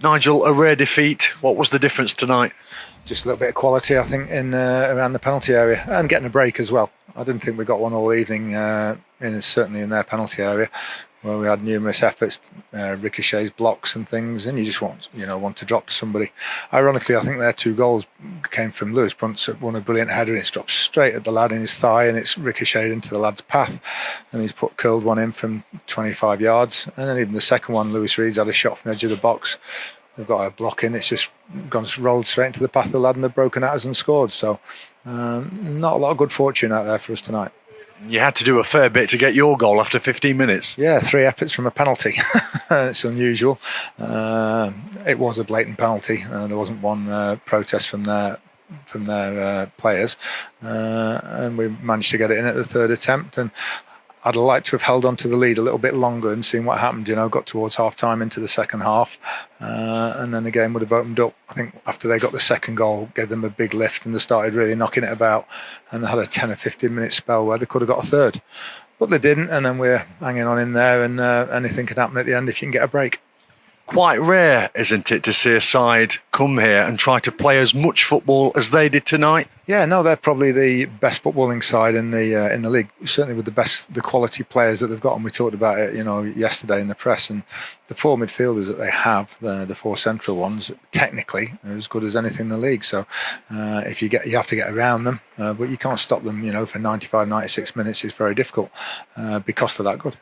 Nigel, a rare defeat. What was the difference tonight? Just a little bit of quality, I think, in around the penalty area and getting a break as well. I didn't think we got one all evening, certainly in their penalty area, where we had numerous efforts, ricochets, blocks and things, and you just want to drop to somebody. Ironically, I think their 2 goals came from Lewis Brunt's won a brilliant header, and it's dropped straight at the lad in his thigh, and it's ricocheted into the lad's path, and he's curled one in from 25 yards. And then even the second one, Lewis Reed's had a shot from the edge of the box. They've got a block in, it's just rolled straight into the path of the lad, and they've broken at us and scored. So not a lot of good fortune out there for us tonight. You had to do a fair bit to get your goal after 15 minutes. Yeah, 3 efforts from a penalty. It's unusual. It was a blatant penalty. There wasn't one protest from their players, and we managed to get it in at the 3rd attempt. And I'd like to have held on to the lead a little bit longer and seen what happened. Got towards half time into the second half, and then the game would have opened up. I think after they got the second goal, gave them a big lift, and they started really knocking it about, and they had a 10 or 15 minute spell where they could have got a third, but they didn't. And then we're hanging on in there, and anything can happen at the end if you can get a break. Quite rare, isn't it, to see a side come here and try to play as much football as they did tonight? Yeah, no, they're probably the best footballing side in the league. Certainly with the quality players that they've got, and we talked about it, yesterday in the press. And the 4 midfielders that they have, the 4 central ones, technically are as good as anything in the league. So you have to get around them, but you can't stop them. For 95, 96 minutes, it's very difficult because they're that good.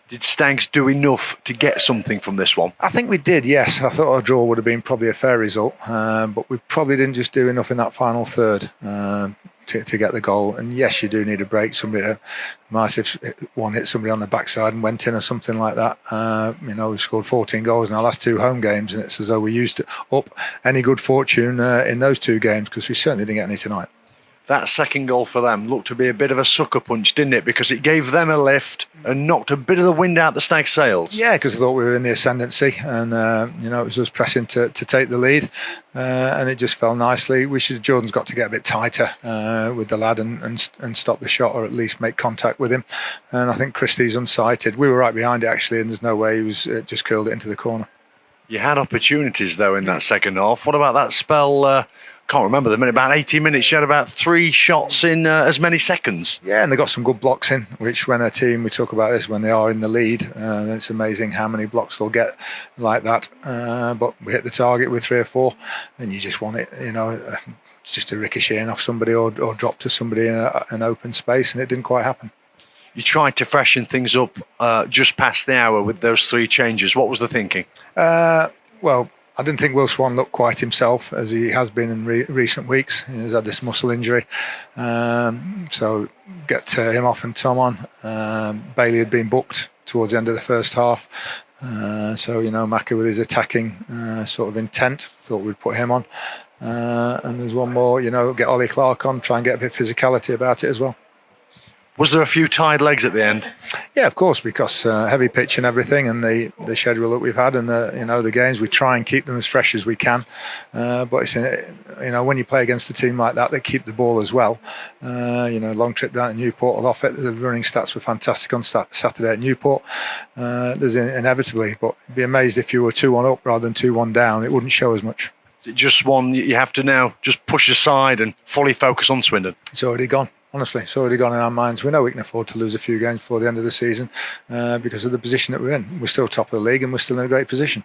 Did Stags do enough to get something from this one? I think we did, yes. I thought a draw would have been probably a fair result, but we probably didn't just do enough in that final third to get the goal. And yes, you do need a break. Somebody might have one hit somebody on the backside and went in or something like that. We've scored 14 goals in our last 2 home games, and it's as though we used up any good fortune in those 2 games, because we certainly didn't get any tonight. That second goal for them looked to be a bit of a sucker punch, didn't it? Because it gave them a lift and knocked a bit of the wind out the Stag sails. Yeah, because I thought we were in the ascendancy, and it was us pressing to take the lead, and it just fell nicely. Jordan's got to get a bit tighter with the lad and stop the shot, or at least make contact with him. And I think Christie's unsighted. We were right behind it actually, and there's no way he was just curled it into the corner. You had opportunities though in that second half. What about that spell? Can't remember the minute. About 80 minutes, you had about 3 shots in as many seconds. Yeah, and they got some good blocks in, which when a team, we talk about this, when they are in the lead, it's amazing how many blocks they'll get like that. But we hit the target with 3 or 4, and you just want it, just to ricochet off somebody or drop to somebody in an open space, and it didn't quite happen. You tried to freshen things up just past the hour with those 3 changes. What was the thinking? Well, I didn't think Will Swan looked quite himself, as he has been in recent weeks. He's had this muscle injury. So get him off and Tom on. Bailey had been booked towards the end of the first half. Macca with his attacking sort of intent, thought we'd put him on. And there's one more, get Ollie Clark on, try and get a bit of physicality about it as well. Was there a few tired legs at the end? Yeah, of course, because heavy pitch and everything, and the schedule that we've had, and the games, we try and keep them as fresh as we can. But it's when you play against a team like that, they keep the ball as well. Long trip down to Newport, I'll off it. The running stats were fantastic on Saturday at Newport. There's inevitably, but I'd be amazed if you were 2-1 up rather than 2-1 down. It wouldn't show as much. Is it just one you have to now just push aside and fully focus on Swindon? It's already gone. Honestly, it's already gone in our minds. We know we can afford to lose a few games before the end of the season because of the position that we're in. We're still top of the league, and we're still in a great position.